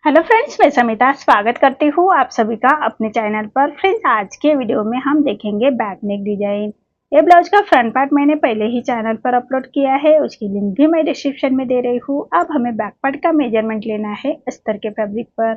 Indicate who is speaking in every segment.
Speaker 1: Hello friends, मैं समिता स्वागत करती हूँ आप सभी का अपने चैनल पर। फ्रेंड्स, आज के वीडियो में हम देखेंगे बैक नेक डिजाइन। ये ब्लाउज का फ्रंट पार्ट मैंने पहले ही चैनल पर अपलोड किया है, उसकी लिंक भी मैं डिस्क्रिप्शन में दे रही हूँ। अब हमें बैक पार्ट का मेजरमेंट लेना है अस्तर के फैब्रिक पर।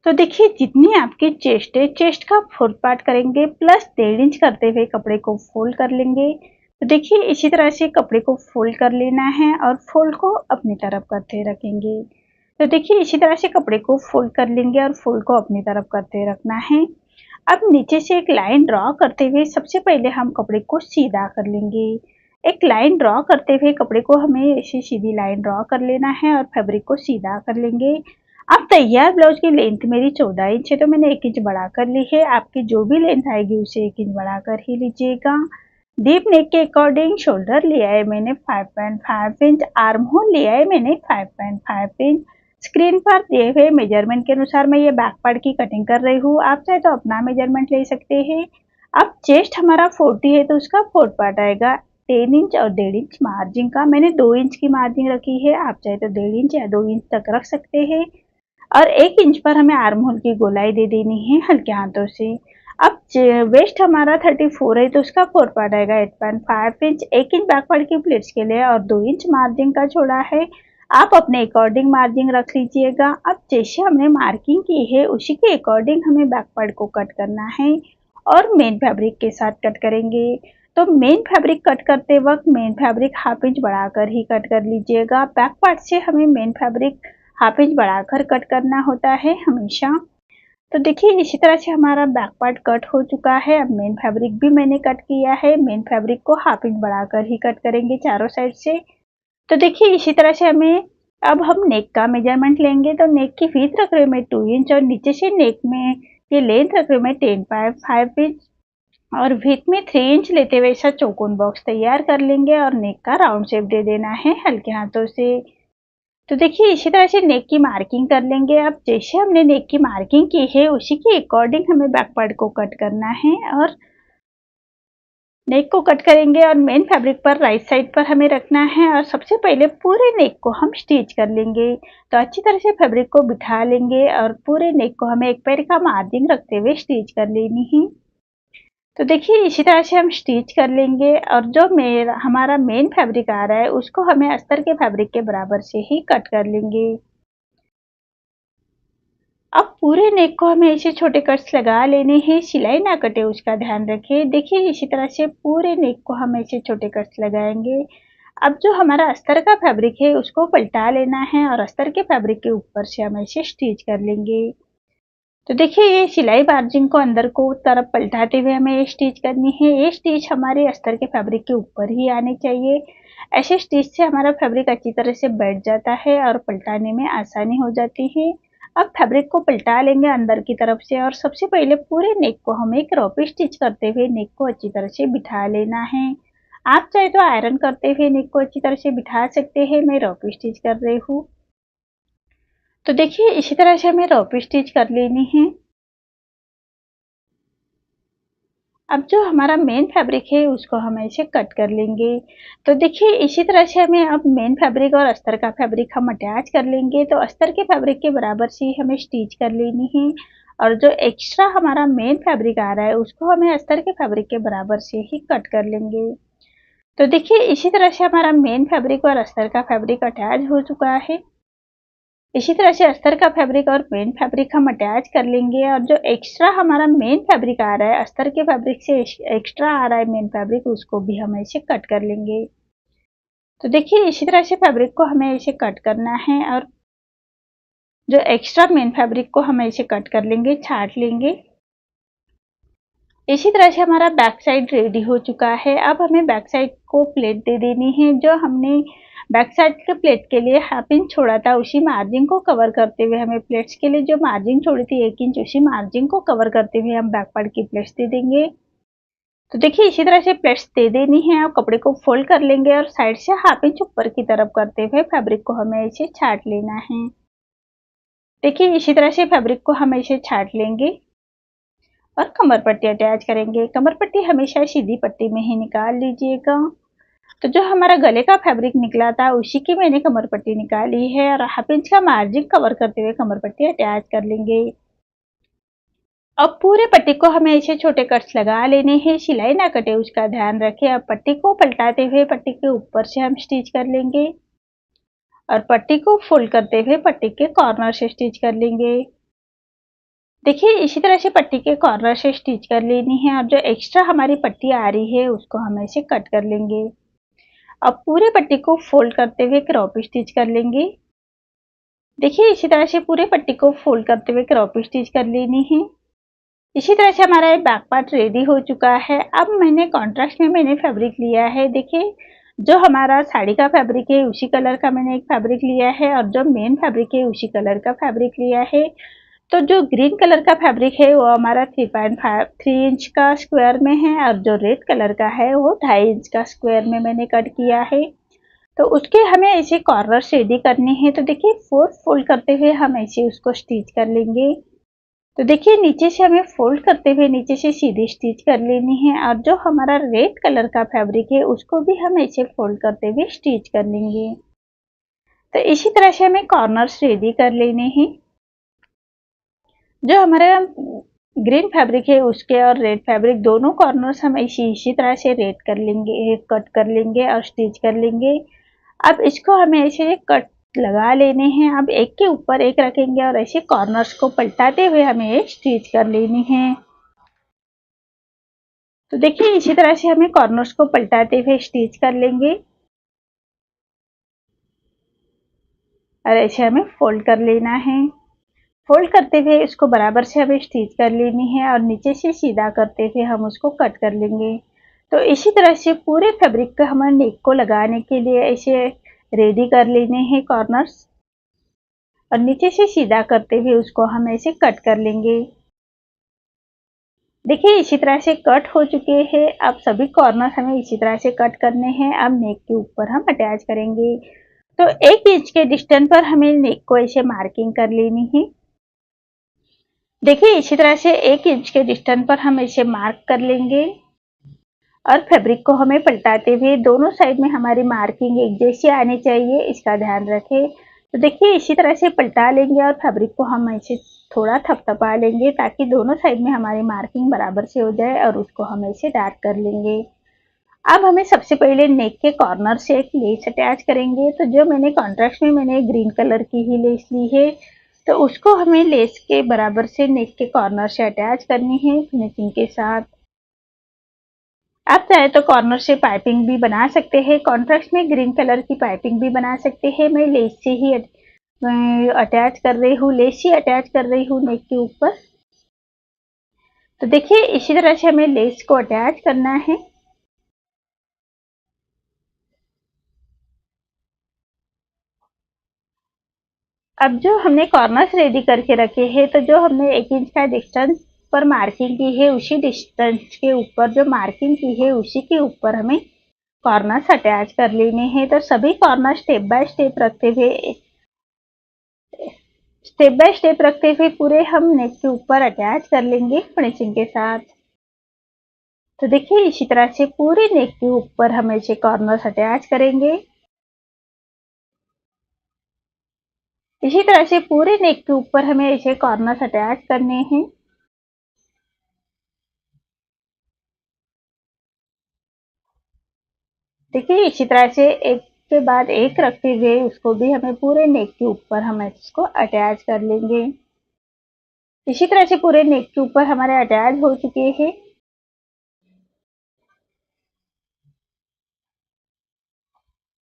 Speaker 1: तो देखिए, जितनी आपकी चेस्ट है, चेस्ट का 4th पार्ट करेंगे प्लस 1.5 इंच करते हुए कपड़े को फोल्ड कर लेंगे। तो देखिए, इसी तरह से कपड़े को फोल्ड कर लेना है और फोल्ड को अपनी तरफ करते रखेंगे। तो देखिए, इसी तरह से कपड़े को फोल्ड कर लेंगे और फोल्ड को अपनी तरफ करते रखना है। अब नीचे से एक लाइन ड्रॉ करते हुए सबसे पहले हम कपड़े को सीधा कर लेंगे। एक लाइन ड्रॉ करते हुए कपड़े को हमें ऐसे सीधी लाइन ड्रॉ कर लेना है और फैब्रिक को सीधा कर लेंगे। अब तैयार ब्लाउज की लेंथ मेरी 14 इंच है, तो मैंने 1 इंच बढ़ा कर ली है। आपकी जो भी लेंथ आएगी उसे 1 इंच बढ़ा कर ही लीजिएगा। डीप नेक के अकॉर्डिंग शोल्डर लिया है मैंने 5.5 इंच, आर्म होल लिया है मैंने 5.5 इंच। स्क्रीन पर दिए हुए मेजरमेंट के अनुसार मैं ये बैक पार्ट की कटिंग कर रही हूँ। आप चाहे तो अपना मेजरमेंट ले सकते हैं। अब चेस्ट हमारा 40 है, तो उसका 4th पार्ट आएगा 10 इंच और 1.5 इंच मार्जिन का। मैंने 2 इंच की मार्जिन रखी है, आप चाहे तो 1.5 इंच या 2 इंच तक रख सकते हैं। और 1 इंच पर हमें आर्म होल की गोलाई दे देनी है हल्के हाथों से। अब वेस्ट हमारा 34 है, तो उसका 4th पार्ट आएगा 8.5 इंच। 1 इंच बैक पार्ट की प्लेट्स के लिए और 2 इंच मार्जिन का छोड़ा है। आप अपने अकॉर्डिंग मार्जिन रख लीजिएगा। अब जैसे हमने मार्किंग की है उसी के अकॉर्डिंग हमें बैक पार्ट को कट करना है और मेन फैब्रिक के साथ कट करेंगे। तो मेन फैब्रिक कट करते वक्त मेन फैब्रिक हाफ इंच बढ़ाकर ही कट कर लीजिएगा। बैक पार्ट से हमें मेन फैब्रिक हाफ इंच बढ़ाकर कट करना होता है हमेशा। तो देखिए, इसी तरह से हमारा बैक पार्ट कट हो चुका है। अब मेन फैब्रिक भी मैंने कट किया है। मेन फैब्रिक को हाफ इंच बढ़ाकर ही कट करेंगे चारों साइड से। तो देखिए, इसी तरह से अब हम नेक का मेजरमेंट लेंगे। तो नेक की विड्थ रख रही हूँ मैं 2 इंच और नीचे से नेक में ये लेंथ रख रही हूँ मैं 10.5 इंच और विड्थ में 3 इंच लेते हुए ऐसा चौकोन बॉक्स तैयार कर लेंगे और नेक का राउंड शेप दे देना है हल्के हाथों से। तो देखिए, इसी तरह से नेक की मार्किंग कर लेंगे। अब जैसे हमने नेक की मार्किंग की है उसी के अकॉर्डिंग हमें बैक पार्ट को कट करना है और नेक को कट करेंगे और मेन फैब्रिक पर राइट साइड पर हमें रखना है और सबसे पहले पूरे नेक को हम स्टिच कर लेंगे। तो अच्छी तरह से फैब्रिक को बिठा लेंगे और पूरे नेक को हमें एक पैर का मार्जिन रखते हुए स्टिच कर लेनी है। तो देखिए, इसी तरह से हम स्टिच कर लेंगे और जो हमारा मेन फैब्रिक आ रहा है उसको हमें अस्तर के फैब्रिक के बराबर से ही कट कर लेंगे। अब पूरे नेक को हमें ऐसे छोटे कट्स लगा लेने हैं, सिलाई ना कटे उसका ध्यान रखें। देखिए, इसी तरह से पूरे नेक को हम ऐसे छोटे कट्स लगाएंगे। अब जो हमारा अस्तर का फैब्रिक है उसको पलटा लेना है और अस्तर के फैब्रिक के ऊपर से हम ऐसे स्टिच कर लेंगे। तो देखिए, ये सिलाई मार्जिन को अंदर को तरफ पलटाते हुए हमें ये स्टिच करनी है। ये स्टिच हमारे अस्तर के फैब्रिक के ऊपर ही आने चाहिए। ऐसे स्टिच से हमारा फैब्रिक अच्छी तरह से बैठ जाता है और पलटाने में आसानी हो जाती है। अब फैब्रिक को पलटा लेंगे अंदर की तरफ से और सबसे पहले पूरे नेक को हम एक रोपी स्टिच करते हुए नेक को अच्छी तरह से बिठा लेना है। आप चाहे तो आयरन करते हुए नेक को अच्छी तरह से बिठा सकते हैं। मैं रोपी स्टिच कर रही हूँ। तो देखिए, इसी तरह से हमें रोपी स्टिच कर लेनी है। अब जो हमारा मेन फैब्रिक है उसको हम ऐसे कट कर लेंगे। तो देखिए, इसी तरह से हमें अब मेन फैब्रिक और अस्तर का फैब्रिक हम अटैच कर लेंगे। तो अस्तर के फैब्रिक के बराबर से ही हमें स्टिच कर लेनी है और जो एक्स्ट्रा हमारा मेन फैब्रिक आ रहा है उसको हमें अस्तर के फैब्रिक के बराबर से ही कट कर लेंगे। तो देखिए, इसी तरह से हमारा मेन फैब्रिक और अस्तर का फैब्रिक अटैच हो चुका है। इसी तरह से अस्तर का फैब्रिक और मेन फैब्रिक हम अटैच कर लेंगे और जो एक्स्ट्रा हमारा मेन फैब्रिक आ रहा है, अस्तर के फैब्रिक से एक्स्ट्रा आ रहा है मेन फैब्रिक, उसको भी हम ऐसे कट कर लेंगे। तो देखिए, इसी तरह से फैब्रिक को हमें ऐसे कट करना है और जो एक्स्ट्रा मेन फैब्रिक को हम ऐसे कट कर लेंगे, छाट लेंगे। इसी तरह से हमारा बैक साइड रेडी हो चुका है। अब हमें बैक साइड को प्लेट दे देनी है। जो हमने बैक साइड के प्लेट के लिए हाफ इंच छोड़ा था उसी मार्जिन को कवर करते हुए हमें प्लेट्स के लिए जो मार्जिन छोड़ी थी 1 इंच, उसी मार्जिन को कवर करते हुए हम बैक पार्ट की प्लेट्स दे देंगे। तो देखिए, इसी तरह से प्लेट्स दे देनी है। अब कपड़े को फोल्ड कर लेंगे और साइड से हाफ इंच ऊपर की तरफ करते हुए फैब्रिक को हमें ऐसे छाट लेना है। देखिए, इसी तरह से फैब्रिक को हम ऐसे छाट लेंगे और कमर पट्टी अटैच करेंगे। कमर पट्टी हमेशा सीधी पट्टी में ही निकाल लीजिएगा। तो जो हमारा गले का फैब्रिक निकला था उसी की मैंने कमर पट्टी निकाली है और हाफ इंच का मार्जिन कवर करते हुए कमर पट्टी अटैच कर लेंगे। अब पूरे पट्टी को हमें ऐसे छोटे कट्स लगा लेने हैं, सिलाई ना कटे उसका ध्यान रखें। अब पट्टी को पलटाते हुए पट्टी के ऊपर से हम स्टिच कर लेंगे और पट्टी को फोल्ड करते हुए पट्टी के कॉर्नर से स्टिच कर लेंगे। देखिए इसी तरह से पट्टी के कॉर्नर से स्टिच कर लेनी है और जो एक्स्ट्रा हमारी पट्टी आ रही है उसको हम ऐसे कट कर लेंगे। अब पूरे पट्टी को फोल्ड करते हुए क्रॉप स्टिच कर लेंगे। देखिए इसी तरह से पूरे पट्टी को फोल्ड करते हुए क्रॉप स्टिच कर लेनी है। इसी तरह से हमारा बैक पार्ट रेडी हो चुका है। अब मैंने कॉन्ट्रास्ट में मैंने फैब्रिक लिया है। देखिए जो हमारा साड़ी का फैब्रिक है उसी कलर का मैंने एक फैब्रिक लिया है और जो मेन फैब्रिक है उसी कलर का फैब्रिक लिया है। तो जो ग्रीन कलर का फैब्रिक है वो हमारा 3 इंच का स्क्वायर में है और जो रेड कलर का है वो 2.5 इंच का स्क्वायर में मैंने कट किया है। तो उसके हमें ऐसे कॉर्नर रेडी करने हैं। तो देखिए 4 फोल्ड करते हुए हम ऐसे उसको स्टिच कर लेंगे। तो देखिए नीचे से हमें फोल्ड करते हुए नीचे से सीधी स्टिच कर लेनी है और जो हमारा रेड कलर का फैब्रिक है उसको भी हम ऐसे फोल्ड करते हुए स्टिच कर लेंगे। तो इसी तरह से हमें कॉर्नर्स रेडी कर लेने हैं। जो हमारा ग्रीन फैब्रिक है उसके और रेड फैब्रिक दोनों कॉर्नर्स हम इसी तरह से रेड कर लेंगे, कट कर लेंगे और स्टिच कर लेंगे। अब इसको हमें ऐसे कट लगा लेने हैं। अब एक के ऊपर एक रखेंगे और ऐसे कॉर्नर्स को पलटाते हुए हमें एक स्टिच कर लेनी है। तो देखिए इसी तरह से हमें कॉर्नर्स को पलटाते हुए स्टिच कर लेंगे और ऐसे हमें फोल्ड कर लेना है। फोल्ड करते हुए इसको बराबर से हमें स्टिच कर लेनी है और नीचे से सीधा करते हुए हम उसको कट कर लेंगे। तो इसी तरह से पूरे फैब्रिक को हमें नेक को लगाने के लिए ऐसे रेडी कर लेने हैं कॉर्नर्स और नीचे से सीधा करते हुए उसको हम ऐसे कट कर लेंगे। देखिए इसी तरह से कट हो चुके हैं। अब सभी कॉर्नर हमें इसी तरह से कट करने हैं। अब नेक के ऊपर हम अटैच करेंगे। तो 1 इंच के डिस्टेंस पर हमें नेक को ऐसे मार्किंग कर लेनी है। देखिए इसी तरह से 1 इंच के डिस्टेंस पर हम ऐसे मार्क कर लेंगे और फैब्रिक को हमें पलटाते हुए दोनों साइड में हमारी मार्किंग एक जैसी आनी चाहिए, इसका ध्यान रखें। तो देखिए इसी तरह से पलटा लेंगे और फैब्रिक को हम ऐसे थोड़ा थपथपा लेंगे ताकि दोनों साइड में हमारी मार्किंग बराबर से हो जाए और उसको हम ऐसे डार्क कर लेंगे। अब हमें सबसे पहले नेक के कॉर्नर से एक लेस अटैच करेंगे। तो जो मैंने कॉन्ट्रास्ट में मैंने ग्रीन कलर की ही लेस ली है तो उसको हमें लेस के बराबर से नेक के कॉर्नर से अटैच करनी है फिनिशिंग के साथ। आप चाहे तो कॉर्नर से पाइपिंग भी बना सकते हैं। कॉन्ट्रास्ट में ग्रीन कलर की पाइपिंग भी बना सकते हैं। मैं लेस से ही अटैच कर रही हूँ, लेस ही अटैच कर रही हूँ नेक के ऊपर। तो देखिए इसी तरह से हमें लेस को अटैच करना है। अब जो हमने कॉर्नर्स रेडी करके रखे हैं तो जो हमने 1 इंच का डिस्टेंस पर मार्किंग की है उसी डिस्टेंस के ऊपर जो मार्किंग की है उसी के ऊपर हमें कॉर्नर्स अटैच कर लेने हैं। तो सभी कॉर्नर स्टेप बाय स्टेप रखते हुए पूरे हम नेक के ऊपर अटैच कर लेंगे फिनिशिंग के साथ। तो देखिए इसी तरह से पूरे नेक के ऊपर हम ऐसे कॉर्नर्स अटैच करेंगे। इसी तरह से पूरे नेक के ऊपर हमें ऐसे कॉर्नर्स अटैच करने हैं। देखिए इसी तरह से एक के बाद एक रखते हुए उसको भी हमें पूरे नेक के ऊपर हम इसको अटैच कर लेंगे। इसी तरह से पूरे नेक के ऊपर हमारे अटैच हो चुके हैं।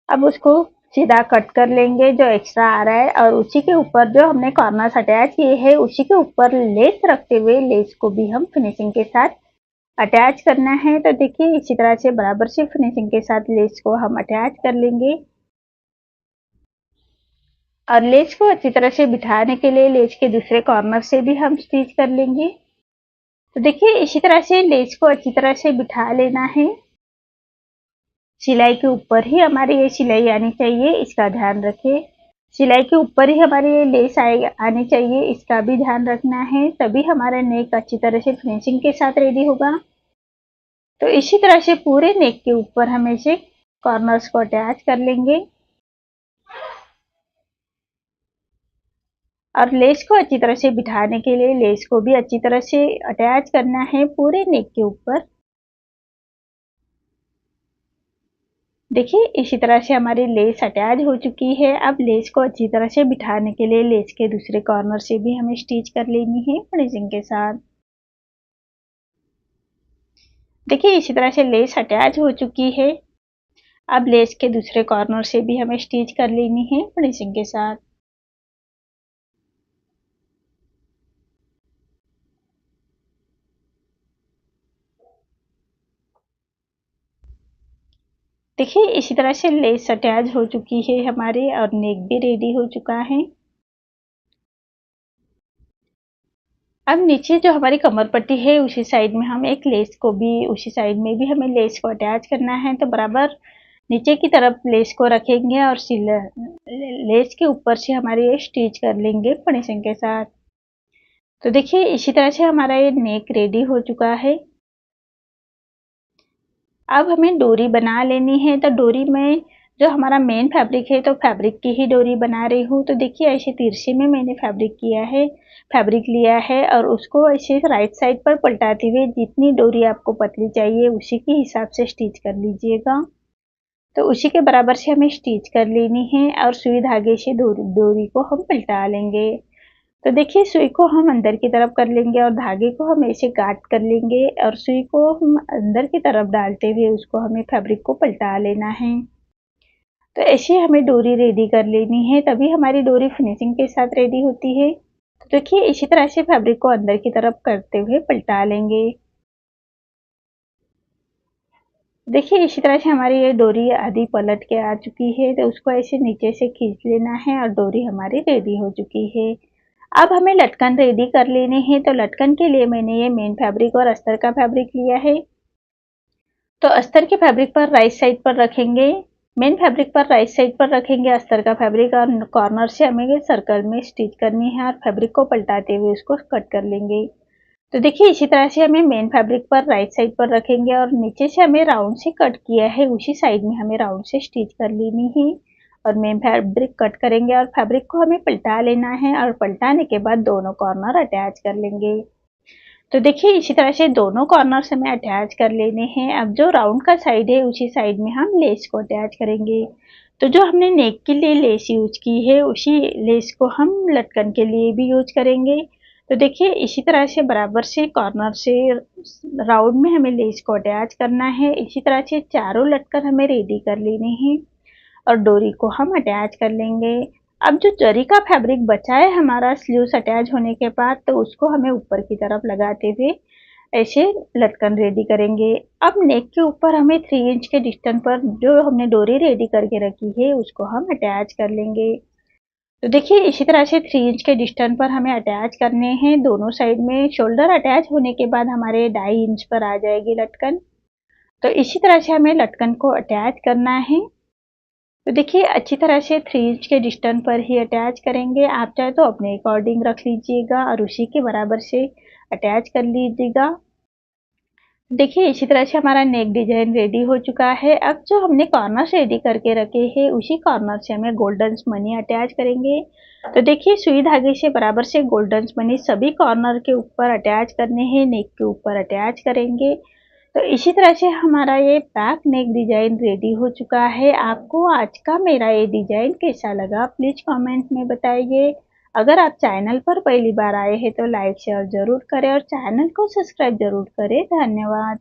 Speaker 1: अब उसको सीधा कट कर लेंगे जो एक्स्ट्रा आ रहा है और उसी के ऊपर जो हमने कॉर्नर्स अटैच किए हैं उसी के ऊपर लेस रखते हुए लेस को भी हम फिनिशिंग के साथ अटैच करना है। तो देखिए इसी तरह से बराबर से फिनिशिंग के साथ लेस को हम अटैच कर लेंगे और लेस को अच्छी तरह से बिठाने के लिए लेस के दूसरे कॉर्नर से भी हम स्टिच कर लेंगे। तो देखिए इसी तरह से लेस को अच्छी तरह से बिठा लेना है। सिलाई के ऊपर ही हमारी ये सिलाई आनी चाहिए, इसका ध्यान रखें। सिलाई के ऊपर ही हमारी ये लेस आनी चाहिए, इसका भी ध्यान रखना है, तभी हमारा नेक अच्छी तरह से फिनिशिंग के साथ रेडी होगा। तो इसी तरह से पूरे नेक के ऊपर हम ऐसे कॉर्नर्स को अटैच कर लेंगे और लेस को अच्छी तरह से बिठाने के लिए लेस को भी अच्छी तरह से अटैच करना है पूरे नेक के ऊपर। देखिए इसी तरह से हमारी लेस अटैच हो चुकी है। अब लेस को अच्छी तरह से बिठाने के लिए लेस के दूसरे कॉर्नर से भी हमें स्टिच कर लेनी है फिनिशिंग के साथ। देखिए इसी तरह से लेस अटैच हो चुकी है। अब लेस के दूसरे कॉर्नर से भी हमें स्टिच कर लेनी है फिनिशिंग के साथ। देखिए इसी तरह से लेस अटैच हो चुकी है हमारे और नेक भी रेडी हो चुका है। अब नीचे जो हमारी कमर पट्टी है उसी साइड में हम एक लेस को भी उसी साइड में भी हमें लेस को अटैच करना है। तो बराबर नीचे की तरफ लेस को रखेंगे और लेस के ऊपर से हमारे ये स्टिच कर लेंगे फिनिशिंग के साथ। तो देखिए इसी तरह से हमारा ये नेक रेडी हो चुका है। अब हमें डोरी बना लेनी है। तो डोरी में जो हमारा मेन फैब्रिक है तो फैब्रिक की ही डोरी बना रही हूँ। तो देखिए ऐसे तिरछे में मैंने फैब्रिक लिया है और उसको ऐसे राइट साइड पर पलटाते हुए जितनी डोरी आपको पतली चाहिए उसी के हिसाब से स्टिच कर लीजिएगा। तो उसी के बराबर से हमें स्टिच कर लेनी है और सुई धागे से डोरी को हम पलटा लेंगे। तो देखिए सुई को हम अंदर की तरफ कर लेंगे और धागे को हम ऐसे गांठ कर लेंगे और सुई को हम अंदर की तरफ डालते हुए उसको हमें फैब्रिक को पलटा लेना है। तो ऐसे हमें डोरी रेडी कर लेनी है, तभी हमारी डोरी फिनिशिंग के साथ रेडी होती है। तो देखिए इसी तरह से फैब्रिक को अंदर की तरफ करते हुए पलटा लेंगे। देखिए इसी तरह से हमारी ये डोरी आधी पलट के आ चुकी है। तो उसको ऐसे नीचे से खींच लेना है और डोरी हमारी रेडी हो चुकी है। अब हमें लटकन रेडी कर लेने हैं। तो लटकन के लिए मैंने ये मेन फैब्रिक और अस्तर का फैब्रिक लिया है। तो अस्तर के फैब्रिक पर राइट साइड पर रखेंगे, मेन फैब्रिक पर राइट साइड पर रखेंगे अस्तर का फैब्रिक और कॉर्नर से हमें सर्कल में स्टिच करनी है और फैब्रिक को पलटाते हुए उसको कट कर लेंगे। तो देखिए इसी तरह से हमें मेन फैब्रिक पर राइट साइड पर रखेंगे और नीचे से हमें राउंड से कट किया है उसी साइड में हमें राउंड से स्टिच कर लेनी है और मेन फैब्रिक कट करेंगे और फैब्रिक को हमें पलटा लेना है और पलटाने के बाद दोनों कॉर्नर अटैच कर लेंगे। तो देखिए इसी तरह से दोनों कॉर्नर हमें अटैच कर लेने हैं। अब जो राउंड का साइड है उसी साइड में हम लेस को अटैच करेंगे। तो जो हमने नेक के लिए लेस यूज की है उसी लेस को हम लटकन के लिए भी यूज करेंगे। तो देखिए इसी तरह से बराबर से कॉर्नर से राउंड में हमें लेस को अटैच करना है। इसी तरह से चारों लटकन हमें रेडी कर लेने हैं और डोरी को हम अटैच कर लेंगे। अब जो जरी का फैब्रिक बचा है हमारा स्लीव्स अटैच होने के बाद, तो उसको हमें ऊपर की तरफ लगाते हुए ऐसे लटकन रेडी करेंगे। अब नेक के ऊपर हमें 3 इंच के डिस्टेंस पर जो हमने डोरी रेडी करके रखी है उसको हम अटैच कर लेंगे। तो देखिए इसी तरह से 3 इंच के डिस्टेंस पर हमें अटैच करने हैं दोनों साइड में। शोल्डर अटैच होने के बाद हमारे 2.5 इंच पर आ जाएगी लटकन। तो इसी तरह से हमें लटकन को अटैच करना है। तो देखिए अच्छी तरह से 3 इंच के डिस्टेंस पर ही अटैच करेंगे। आप चाहे तो अपने अकॉर्डिंग रख लीजिएगा और उसी के बराबर से अटैच कर लीजिएगा। देखिए इसी तरह से हमारा नेक डिजाइन रेडी हो चुका है। अब जो हमने कॉर्नर रेडी करके रखे हैं उसी कॉर्नर से हमें गोल्डन मनी अटैच करेंगे। तो देखिए सुई धागे से बराबर से गोल्डन मनी सभी कॉर्नर के ऊपर अटैच करने हैं, नेक के ऊपर अटैच करेंगे। तो इसी तरह से हमारा ये बैक नेक डिजाइन रेडी हो चुका है। आपको आज का मेरा ये डिजाइन कैसा लगा प्लीज कमेंट में बताइए। अगर आप चैनल पर पहली बार आए हैं तो लाइक शेयर जरूर करें और चैनल को सब्सक्राइब जरूर करें। धन्यवाद।